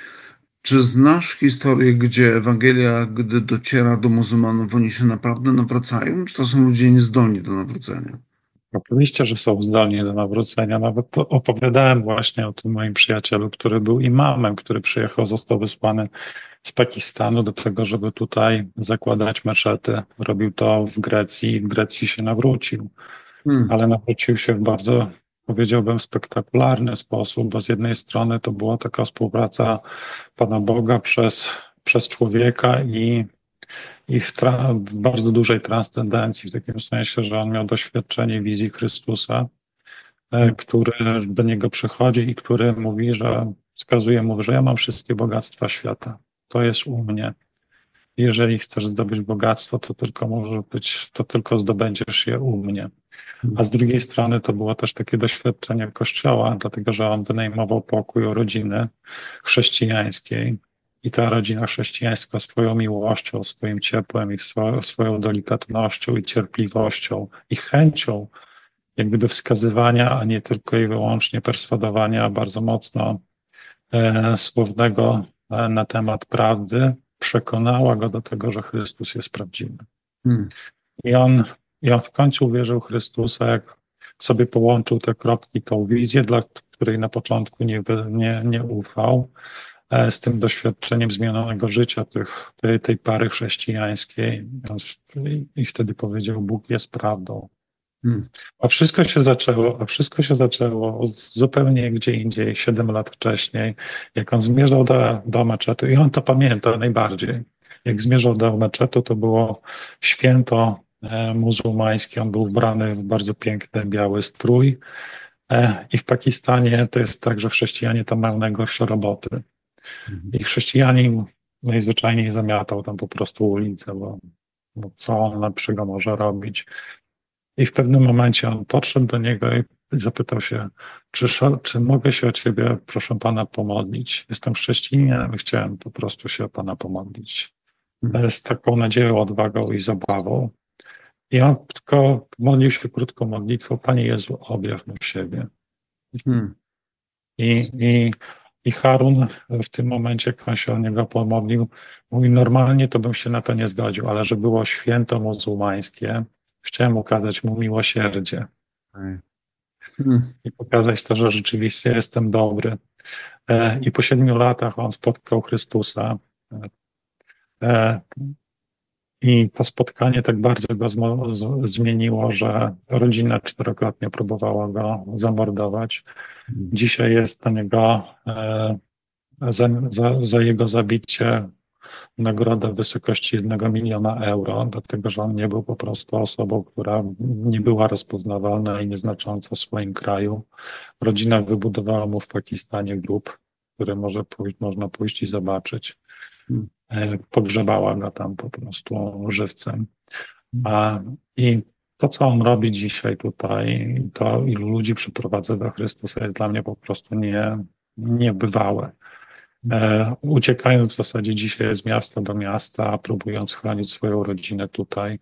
Czy znasz historię, gdzie Ewangelia, gdy dociera do muzułmanów, oni się naprawdę nawracają? Czy to są ludzie niezdolni do nawrócenia? Oczywiście, że są zdolni do nawrócenia. Nawet opowiadałem właśnie o tym moim przyjacielu, który był imamem, który przyjechał, został wysłany z Pakistanu do tego, żeby tutaj zakładać meczety. Robił to w Grecji i w Grecji się nawrócił. Ale nawrócił się w bardzo, powiedziałbym, spektakularny sposób, bo z jednej strony to była taka współpraca Pana Boga przez człowieka i w bardzo dużej transcendencji, w takim sensie, że on miał doświadczenie wizji Chrystusa, który do niego przychodzi i który mówi, że wskazuje mu, że ja mam wszystkie bogactwa świata. To jest u mnie. Jeżeli chcesz zdobyć bogactwo, to tylko może być, to tylko zdobędziesz je u mnie. A z drugiej strony to było też takie doświadczenie Kościoła, dlatego że on wynajmował pokój u rodziny chrześcijańskiej i ta rodzina chrześcijańska swoją miłością, swoim ciepłem i swoją delikatnością i cierpliwością i chęcią jak gdyby wskazywania, a nie tylko i wyłącznie perswadowania bardzo mocno słownego na temat prawdy, przekonała go do tego, że Chrystus jest prawdziwy. I on w końcu uwierzył w Chrystusa, jak sobie połączył te kropki, tą wizję, dla której na początku nie ufał, z tym doświadczeniem zmienionego życia tej pary chrześcijańskiej. I wtedy powiedział, Bóg jest prawdą. A wszystko się zaczęło zupełnie gdzie indziej, 7 lat wcześniej, jak on zmierzał do meczetu i on to pamięta najbardziej. Jak zmierzał do meczetu, to było święto muzułmańskie, on był ubrany w bardzo piękny biały strój i w Pakistanie to jest tak, że chrześcijanie tam mają najgorsze roboty. I chrześcijanin najzwyczajniej zamiatał tam po prostu ulicę, bo co on lepszego może robić. I w pewnym momencie on podszedł do niego i zapytał się, czy mogę się o ciebie, proszę pana, pomodlić? Jestem chrześcijaninem i chciałem po prostu się o pana pomodlić. Z taką nadzieją, odwagą i zabawą. I on tylko modlił się krótką modlitwą, Panie Jezu, objaw mu siebie. I Harun w tym momencie, jak on się o niego pomodlił, mówi, normalnie to bym się na to nie zgodził, ale że było święto muzułmańskie, chciałem okazać mu miłosierdzie i pokazać to, że rzeczywiście jestem dobry. I po 7 latach on spotkał Chrystusa. I to spotkanie tak bardzo go zmieniło, że rodzina 4-krotnie próbowała go zamordować. Dzisiaj jest na niego za jego zabicie nagroda w wysokości 1 miliona euro, dlatego że on nie był po prostu osobą, która nie była rozpoznawalna i nieznacząca w swoim kraju. Rodzina wybudowała mu w Pakistanie grób, który można pójść i zobaczyć. pogrzebała go tam po prostu żywcem. I to, co on robi dzisiaj tutaj, to ilu ludzi przyprowadza do Chrystusa, jest dla mnie po prostu niebywałe. Uciekając w zasadzie dzisiaj z miasta do miasta, próbując chronić swoją rodzinę tutaj,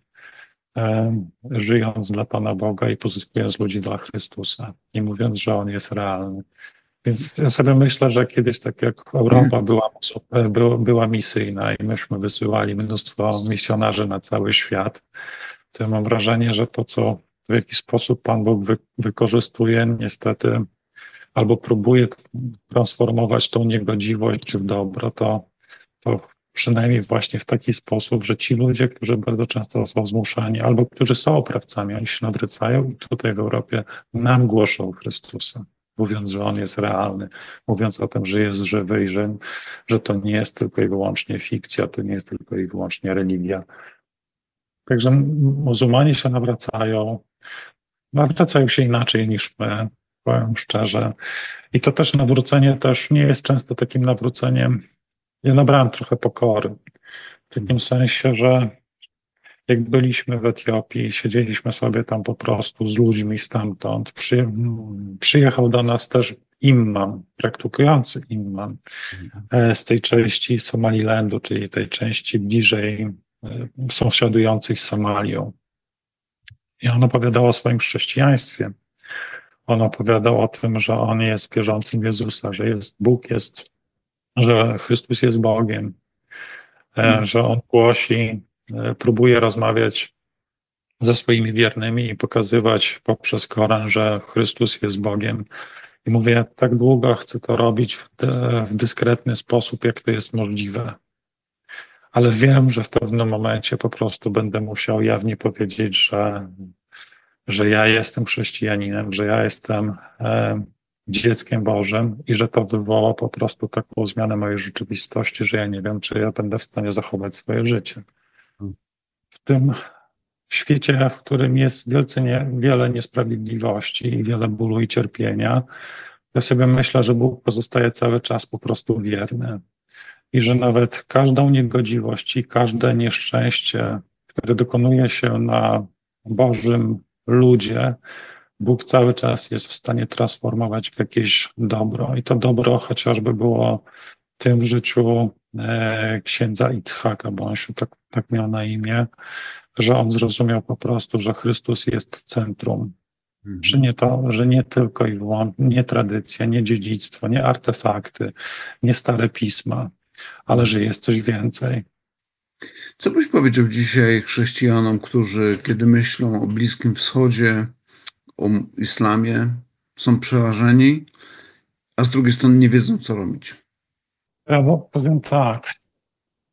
żyjąc dla Pana Boga i pozyskując ludzi dla Chrystusa i mówiąc, że On jest realny. Więc ja sobie myślę, że kiedyś tak jak Europa była misyjna i myśmy wysyłali mnóstwo misjonarzy na cały świat, to ja mam wrażenie, że to, co w jakiś sposób Pan Bóg wykorzystuje, niestety, albo próbuje transformować tą niegodziwość w dobro, to przynajmniej właśnie w taki sposób, że ci ludzie, którzy bardzo często są zmuszani, albo którzy są oprawcami, oni się nawracają i tutaj w Europie nam głoszą Chrystusa, mówiąc, że On jest realny, mówiąc o tym, że jest żywy i że to nie jest tylko i wyłącznie fikcja, to nie jest tylko i wyłącznie religia. Także muzułmanie się nawracają się inaczej niż my, powiem szczerze. I to też nawrócenie też nie jest często takim nawróceniem. Ja nabrałem trochę pokory, w takim sensie, że jak byliśmy w Etiopii, siedzieliśmy sobie tam po prostu z ludźmi stamtąd, przyjechał do nas też imam, praktykujący imam z tej części Somalilandu, czyli tej części bliżej sąsiadującej z Somalią. I on opowiadał o swoim chrześcijaństwie. On opowiadał o tym, że on jest wierzącym Jezusa, że że Chrystus jest Bogiem, że on głosi, próbuje rozmawiać ze swoimi wiernymi i pokazywać poprzez Koran, że Chrystus jest Bogiem. I mówię, tak długo chcę to robić w dyskretny sposób, jak to jest możliwe. Ale wiem, że w pewnym momencie po prostu będę musiał jawnie powiedzieć, że ja jestem chrześcijaninem, że ja jestem dzieckiem Bożym i że to wywoła po prostu taką zmianę mojej rzeczywistości, że ja nie wiem, czy ja będę w stanie zachować swoje życie. W tym świecie, w którym jest wiele niesprawiedliwości i wiele bólu i cierpienia, ja sobie myślę, że Bóg pozostaje cały czas po prostu wierny i że nawet każdą niegodziwość i każde nieszczęście, które dokonuje się na Bożym ludzie, Bóg cały czas jest w stanie transformować w jakieś dobro. I to dobro chociażby było w tym życiu księdza Itzhaka, bo on się tak miał na imię, że on zrozumiał po prostu, że Chrystus jest centrum. Że nie tylko i wyłącznie, nie tradycja, nie dziedzictwo, nie artefakty, nie stare pisma, ale że jest coś więcej. Co byś powiedział dzisiaj chrześcijanom, którzy, kiedy myślą o Bliskim Wschodzie, o islamie, są przerażeni, a z drugiej strony nie wiedzą, co robić? Ja powiem tak,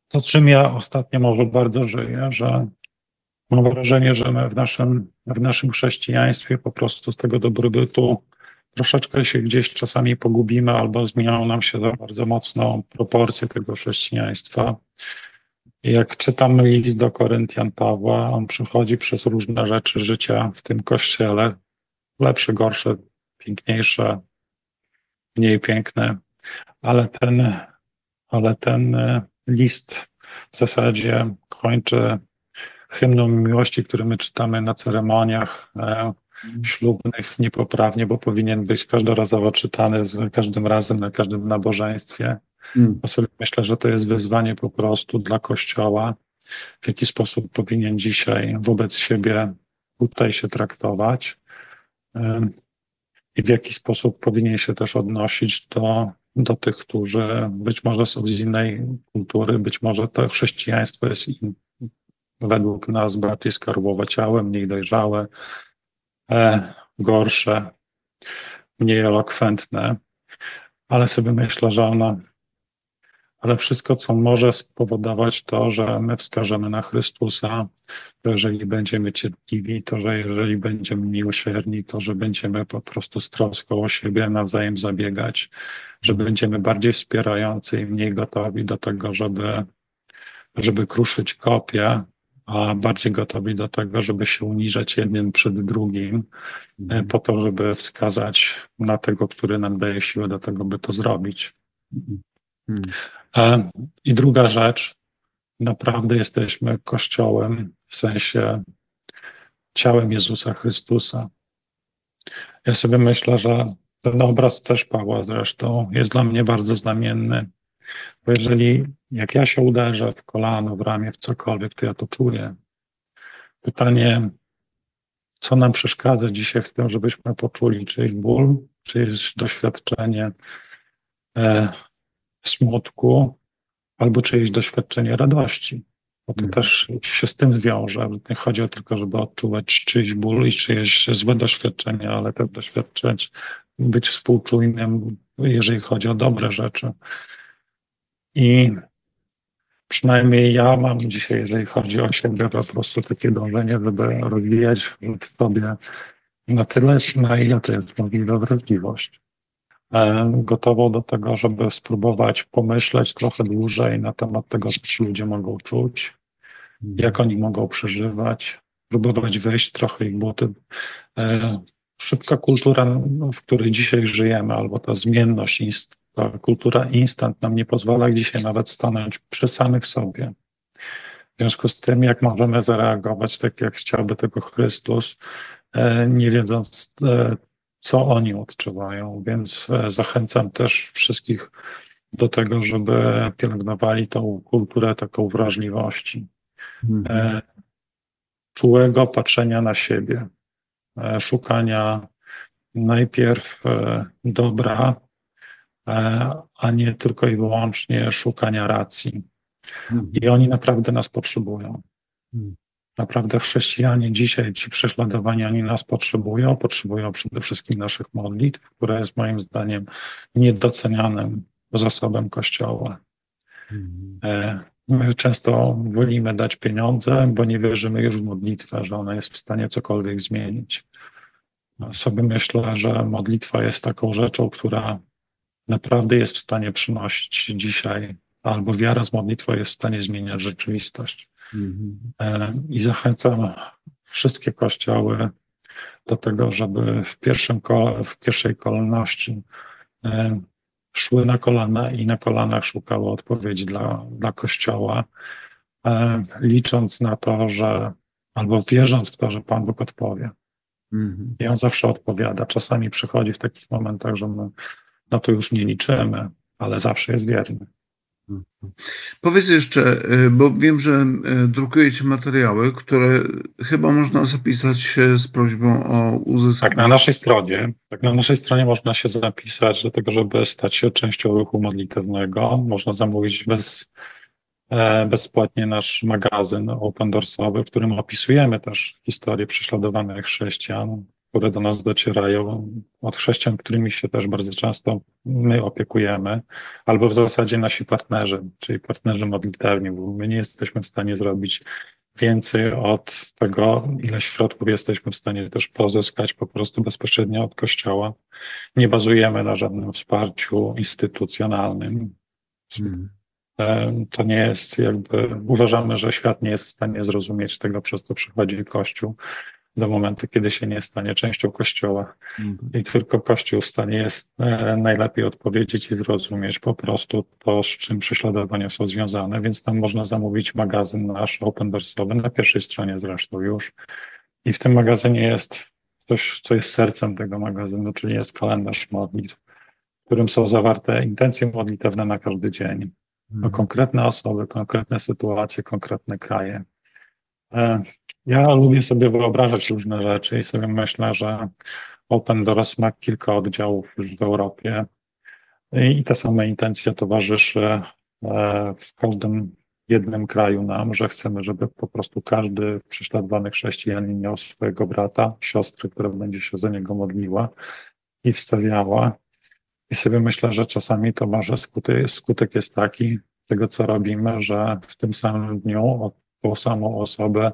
to czym ja ostatnio może bardzo żyję, że mam wrażenie, że my w naszym chrześcijaństwie po prostu z tego dobrobytu troszeczkę się gdzieś czasami pogubimy albo zmieniają nam się za bardzo mocno proporcje tego chrześcijaństwa. Jak czytam list do Koryntian Pawła, on przechodzi przez różne rzeczy życia w tym kościele, lepsze, gorsze, piękniejsze, mniej piękne, ale ten list w zasadzie kończy hymną miłości, który my czytamy na ceremoniach ślubnych niepoprawnie, bo powinien być każdorazowo czytany z każdym razem, na każdym nabożeństwie. Bo sobie myślę, że to jest wyzwanie po prostu dla Kościoła, w jaki sposób powinien dzisiaj wobec siebie tutaj się traktować i w jaki sposób powinien się też odnosić do tych, którzy być może są z innej kultury, być może to chrześcijaństwo jest według nas bardziej skarłowaciałe, mniej dojrzałe, gorsze, mniej elokwentne, ale sobie myślę, że ale wszystko, co może spowodować to, że my wskażemy na Chrystusa, to jeżeli będziemy cierpliwi, to że jeżeli będziemy miłosierni, to że będziemy po prostu z troską o siebie nawzajem zabiegać, że będziemy bardziej wspierający i mniej gotowi do tego, żeby kruszyć kopie, a bardziej gotowi do tego, żeby się uniżać jednym przed drugim, po to, żeby wskazać na tego, który nam daje siłę do tego, by to zrobić. I druga rzecz, naprawdę jesteśmy Kościołem, w sensie ciałem Jezusa Chrystusa. Ja sobie myślę, że ten obraz też Pawła zresztą jest dla mnie bardzo znamienny, bo jeżeli jak ja się uderzę w kolano, w ramię, w cokolwiek, to ja to czuję. Pytanie, co nam przeszkadza dzisiaj w tym, żebyśmy poczuli czyjś ból, czyjeś doświadczenie smutku, albo czyjeś doświadczenie radości. Bo to też się z tym wiąże. Nie chodzi o tylko, żeby odczuwać czyjś ból i czyjeś złe doświadczenia, ale też doświadczać, być współczujnym, jeżeli chodzi o dobre rzeczy. I przynajmniej ja mam dzisiaj, jeżeli chodzi o siebie, po prostu takie dążenie, żeby rozwijać w sobie na tyle, na ile to jest możliwe, wrażliwość. Gotową do tego, żeby spróbować pomyśleć trochę dłużej na temat tego, co ci ludzie mogą czuć, jak oni mogą przeżywać, próbować wejść trochę ich buty. Szybka kultura, w której dzisiaj żyjemy, albo ta zmienność, ta kultura instant nam nie pozwala dzisiaj nawet stanąć przy samych sobie. W związku z tym, jak możemy zareagować tak, jak chciałby tego Chrystus, nie wiedząc, co oni odczuwają. Więc zachęcam też wszystkich do tego, żeby pielęgnowali tą kulturę taką wrażliwości, czułego patrzenia na siebie, szukania najpierw dobra, a nie tylko i wyłącznie szukania racji. I oni naprawdę nas potrzebują. Naprawdę chrześcijanie dzisiaj, ci prześladowani, oni nas potrzebują przede wszystkim naszych modlitw, które jest moim zdaniem niedocenianym zasobem Kościoła. My często wolimy dać pieniądze, bo nie wierzymy już w modlitwę, że ona jest w stanie cokolwiek zmienić. Sobie myślę, że modlitwa jest taką rzeczą, która naprawdę jest w stanie przynosić dzisiaj, albo wiara z modlitwą jest w stanie zmieniać rzeczywistość. I zachęcam wszystkie kościoły do tego, żeby w pierwszej kolejności szły na kolana i na kolanach szukały odpowiedzi dla Kościoła, licząc na to, albo wierząc w to, że Pan Bóg odpowie. I On zawsze odpowiada. Czasami przychodzi w takich momentach, że my na to już nie liczymy, ale zawsze jest wierny. Powiedz jeszcze, bo wiem, że drukujecie materiały, które chyba można zapisać się z prośbą o uzyskanie. Na naszej stronie można się zapisać do tego, żeby stać się częścią ruchu modlitewnego. Można zamówić bezpłatnie nasz magazyn Open Doorsowy, w którym opisujemy też historię prześladowanych chrześcijan, które do nas docierają od chrześcijan, którymi się też bardzo często my opiekujemy, albo w zasadzie nasi partnerzy, czyli partnerzy modlitewni, bo my nie jesteśmy w stanie zrobić więcej od tego, ile środków jesteśmy w stanie też pozyskać po prostu bezpośrednio od Kościoła. Nie bazujemy na żadnym wsparciu instytucjonalnym. To nie jest uważamy, że świat nie jest w stanie zrozumieć tego, przez co przechodzi Kościół do momentu, kiedy się nie stanie częścią Kościoła. I tylko Kościół w stanie jest najlepiej odpowiedzieć i zrozumieć po prostu to, z czym prześladowania są związane, więc tam można zamówić magazyn nasz Open Doorsowy, na pierwszej stronie zresztą już. I w tym magazynie jest coś, co jest sercem tego magazynu, czyli jest kalendarz modlitw, w którym są zawarte intencje modlitewne na każdy dzień. O konkretne osoby, konkretne sytuacje, konkretne kraje. Ja lubię sobie wyobrażać różne rzeczy i sobie myślę, że Open Doors ma kilka oddziałów już w Europie i te same intencje towarzyszy w każdym jednym kraju nam, że chcemy, żeby po prostu każdy prześladowany chrześcijanin miał swojego brata, siostrę, która będzie się za niego modliła i wstawiała. I sobie myślę, że czasami to może skutek jest taki tego, co robimy, że w tym samym dniu tą samą osobę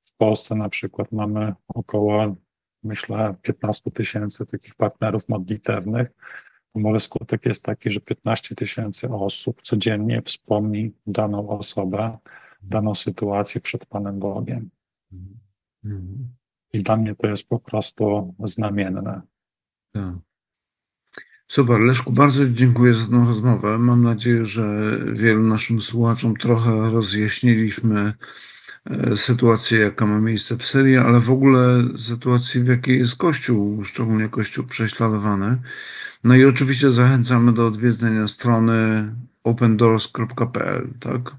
w Polsce na przykład mamy około, myślę, 15 000 takich partnerów modlitewnych. To może skutek jest taki, że 15 000 osób codziennie wspomni daną osobę, daną sytuację przed Panem Bogiem. I dla mnie to jest po prostu znamienne. Tak. Super, Leszku, bardzo dziękuję za tę rozmowę. Mam nadzieję, że wielu naszym słuchaczom trochę rozjaśniliśmy sytuację, jaka ma miejsce w Syrii, ale w ogóle sytuację, w jakiej jest Kościół, szczególnie Kościół prześladowany. No i oczywiście zachęcamy do odwiedzenia strony opendoors.pl, tak?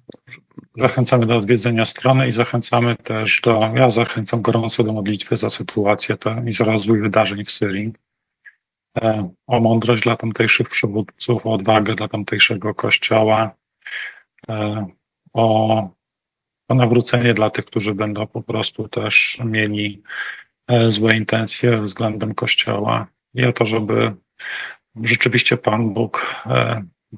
Zachęcamy do odwiedzenia strony i zachęcamy też ja zachęcam gorąco do modlitwy za sytuację i za rozwój wydarzeń w Syrii. O mądrość dla tamtejszych przywódców, o odwagę dla tamtejszego kościoła, o, o nawrócenie dla tych, którzy będą po prostu też mieli złe intencje względem kościoła i o to, żeby rzeczywiście Pan Bóg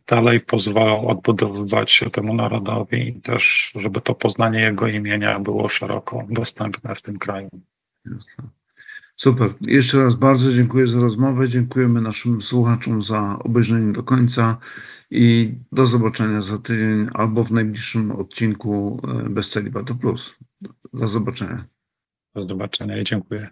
dalej pozwalał odbudowywać się temu narodowi i też, żeby to poznanie Jego imienia było szeroko dostępne w tym kraju. Super. Jeszcze raz bardzo dziękuję za rozmowę. Dziękujemy naszym słuchaczom za obejrzenie do końca i do zobaczenia za tydzień albo w najbliższym odcinku Bez Celibatu Plus. Do zobaczenia. Do zobaczenia i dziękuję.